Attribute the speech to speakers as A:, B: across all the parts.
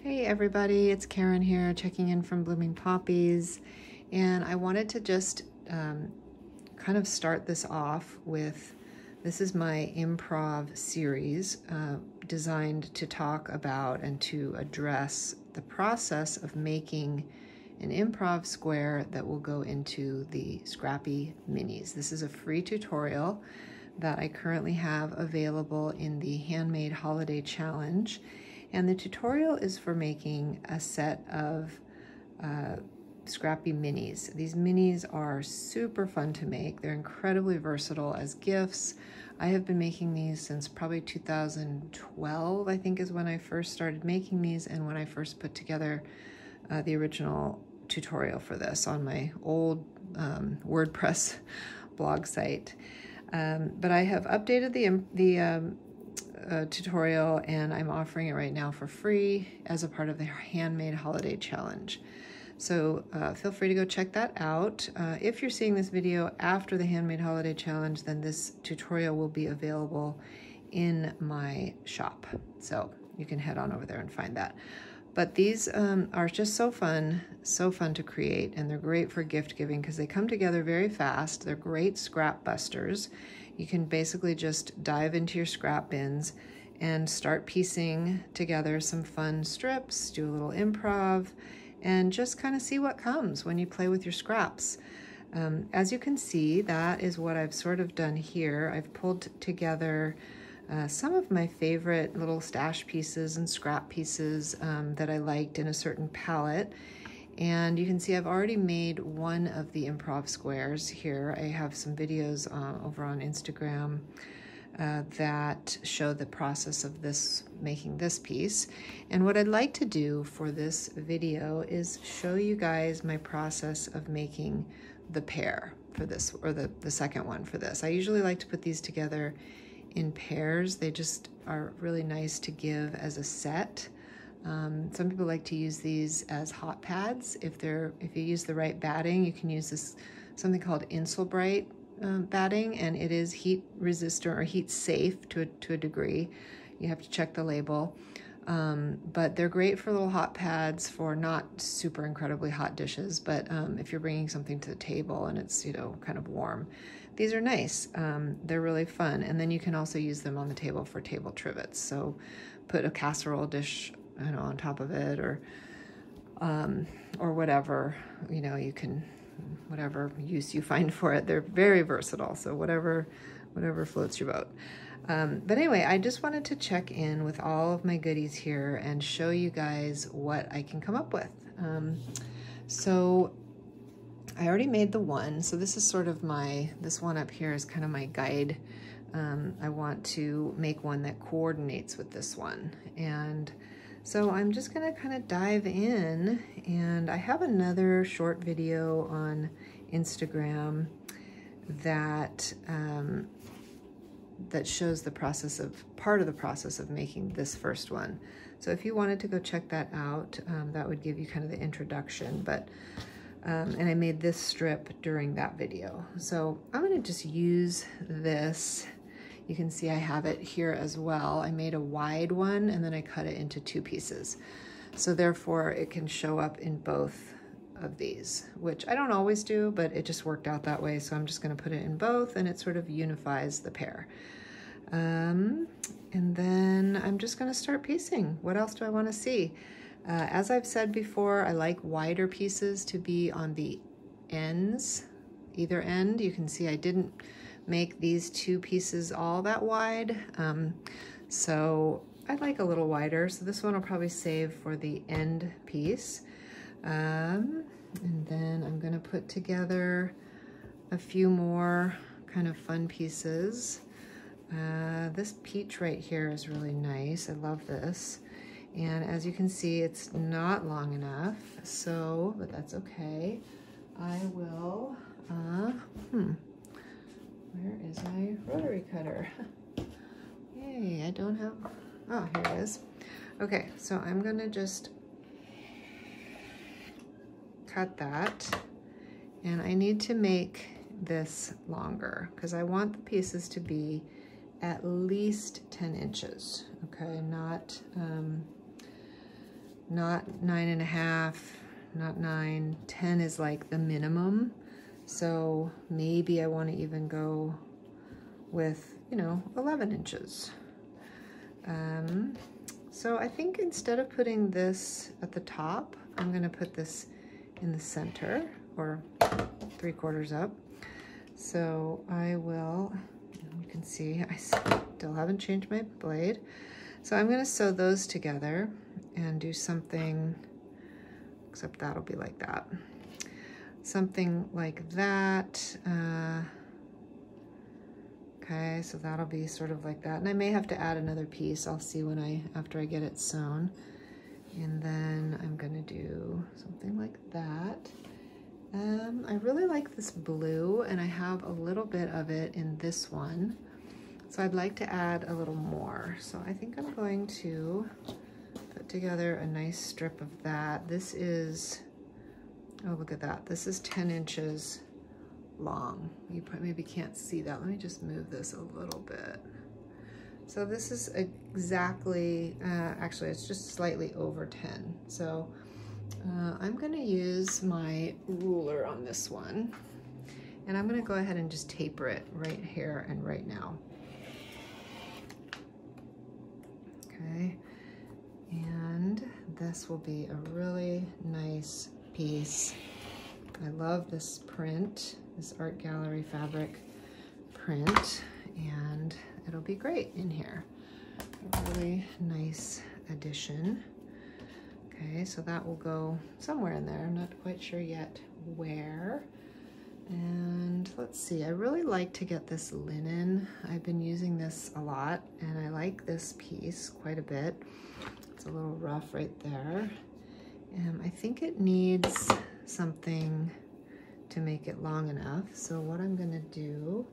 A: Hey everybody, it's Karen here checking in from Blooming Poppies, and I wanted to just kind of start this off with, this is my improv series designed to talk about and to address the process of making an improv square that will go into the Scrappy Minis. This is a free tutorial that I currently have available in the Handmade Holiday Challenge. And the tutorial is for making a set of Scrappy Minis. These minis are super fun to make. They're incredibly versatile as gifts. I have been making these since probably 2012, I think is when I first started making these, and when I first put together the original tutorial for this on my old WordPress blog site. But I have updated the tutorial, and I'm offering it right now for free as a part of the Handmade Holiday Challenge. So feel free to go check that out. If you're seeing this video after the Handmade Holiday Challenge, then this tutorial will be available in my shop. So you can head on over there and find that. But these are just so fun to create, and they're great for gift giving because they come together very fast. They're great scrap busters. You can basically just dive into your scrap bins and start piecing together some fun strips, do a little improv, and just kind of see what comes when you play with your scraps. As you can see, that is what I've sort of done here. I've pulled together some of my favorite little stash pieces and scrap pieces that I liked in a certain palette. And you can see I've already made one of the improv squares here. I have some videos over on Instagram that show the process of making this piece. And what I'd like to do for this video is show you guys my process of making the pair for this, or the second one for this. I usually like to put these together in pairs. They just are really nice to give as a set. Some people like to use these as hot pads. If you use the right batting, you can use this something called Insulbrite batting, and it is heat resistant or heat safe to a degree. You have to check the label. But they're great for little hot pads for not super incredibly hot dishes, but if you're bringing something to the table and it's, you know, kind of warm, these are nice. They're really fun. And then you can also use them on the table for table trivets. So put a casserole dish, you know, on top of it, or whatever, you know, you can, whatever use you find for it. They're very versatile. So whatever floats your boat. But anyway, I just wanted to check in with all of my goodies here and show you guys what I can come up with. So I already made the one. So this is sort of this one up here is kind of my guide. I want to make one that coordinates with this one. And so I'm just gonna kind of dive in, and I have another short video on Instagram that that shows the process of, part of the process of making this first one. So if you wanted to go check that out, that would give you kind of the introduction, but and I made this strip during that video. So I'm gonna just use this. You can see I have it here as well. I made a wide one and then I cut it into two pieces. So therefore it can show up in both of these, which I don't always do, but it just worked out that way. So I'm just gonna put it in both, and it sort of unifies the pair. And then I'm just gonna start piecing. What else do I wanna see? As I've said before, I like wider pieces to be on the ends, either end. You can see I didn't make these two pieces all that wide. So I'd like a little wider. So this one I'll probably save for the end piece. And then I'm gonna put together a few more kind of fun pieces. This peach right here is really nice. I love this. And as you can see, it's not long enough, so, but that's okay. I will, where is my rotary cutter? Yay, I don't have, oh, here it is. Okay, so I'm gonna just cut that, and I need to make this longer because I want the pieces to be at least 10 inches, okay, not not 9.5, not 9. 10 is like the minimum. So maybe I want to even go with, you know, 11 inches. So I think instead of putting this at the top, I'm going to put this in the center, or 3/4 up. So I will, you can see I still haven't changed my blade. So I'm going to sew those together and do something, except that'll be like that. Something like that. Okay, so that'll be sort of like that. And I may have to add another piece. I'll see after I get it sewn. And then I'm gonna do something like that. I really like this blue, and I have a little bit of it in this one. So I'd like to add a little more. So I think I'm going to put together a nice strip of that. This is, oh, look at that. This is 10 inches long. You maybe can't see that. Let me just move this a little bit. So this is exactly, actually it's just slightly over 10. So I'm gonna use my ruler on this one, and I'm gonna go ahead and just taper it right here and right now. Okay, and this will be a really nice piece. I love this print, this art gallery fabric print, and it'll be great in here. A really nice addition. Okay, so that will go somewhere in there. I'm not quite sure yet where. And let's see, I really like to get this linen. I've been using this a lot, and I like this piece quite a bit. It's a little rough right there. And I think it needs something to make it long enough. So what I'm gonna do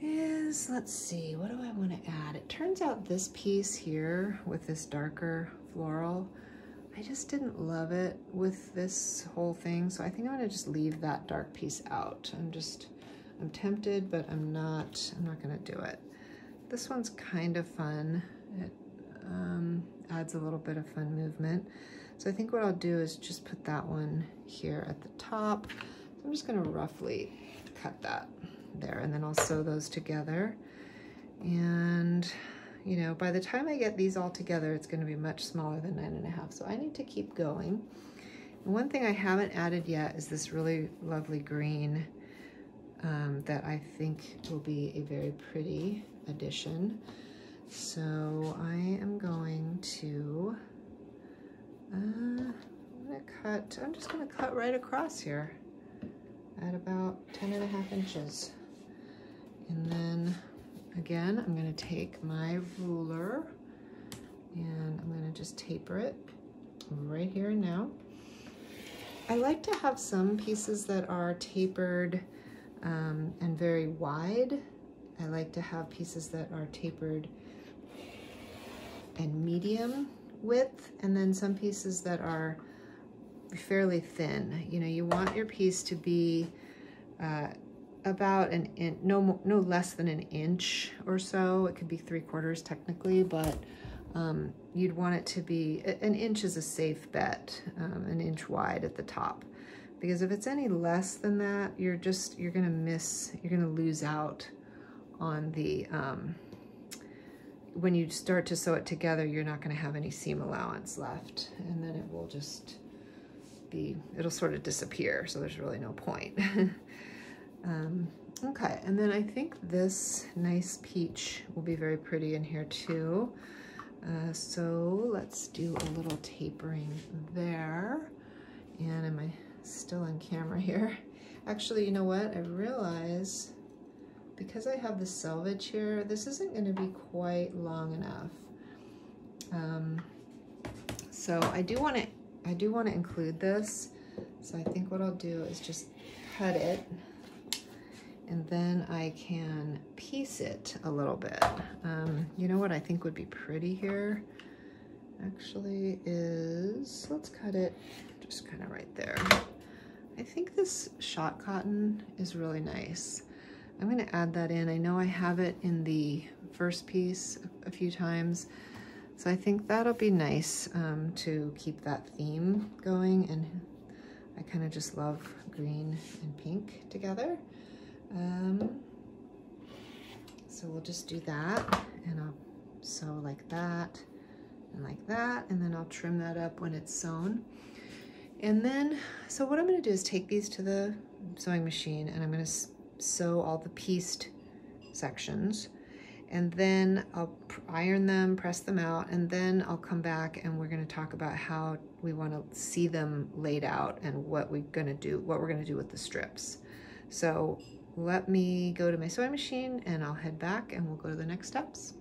A: is, let's see, what do I want to add? It turns out this piece here with this darker floral, I just didn't love it with this whole thing. So I think I'm gonna just leave that dark piece out. I'm tempted, but I'm not gonna do it. This one's kind of fun. It adds a little bit of fun movement. So I think what I'll do is just put that one here at the top. So I'm just gonna roughly cut that there, and then I'll sew those together. And you know, by the time I get these all together, it's gonna be much smaller than 9.5. So I need to keep going. And one thing I haven't added yet is this really lovely green that I think will be a very pretty addition. So I am going to, I'm just gonna cut right across here at about 10.5 inches. And then again, I'm gonna take my ruler and I'm gonna just taper it right here and now. I like to have some pieces that are tapered and very wide. I like to have pieces that are tapered and medium width, and then some pieces that are fairly thin. You know, you want your piece to be about an inch, no less than an inch or so. It could be 3/4 technically, but you'd want it to be, an inch is a safe bet, an inch wide at the top. Because if it's any less than that, you're gonna lose out on the, when you start to sew it together, you're not gonna have any seam allowance left, and then it will just be, it'll sort of disappear, so there's really no point. Okay, and then I think this nice peach will be very pretty in here too. So let's do a little tapering there. And am I still on camera here? Actually, you know what? I realize because I have the selvage here, this isn't going to be quite long enough. So I do want to include this. So I think what I'll do is just cut it, and then I can piece it a little bit. You know what I think would be pretty here actually is, let's cut it just kind of right there. I think this shot cotton is really nice. I'm going to add that in. I know I have it in the first piece a few times, So I think that'll be nice to keep that theme going, and I kind of just love green and pink together. So we'll just do that, and I'll sew like that and then I'll trim that up when it's sewn. And then, so what I'm going to do is take these to the sewing machine, and I'm going to sew all the pieced sections, and then I'll iron them, press them out, and then I'll come back and we're going to talk about how we want to see them laid out and what we're going to do with the strips. So let me go to my sewing machine and I'll head back and we'll go to the next steps.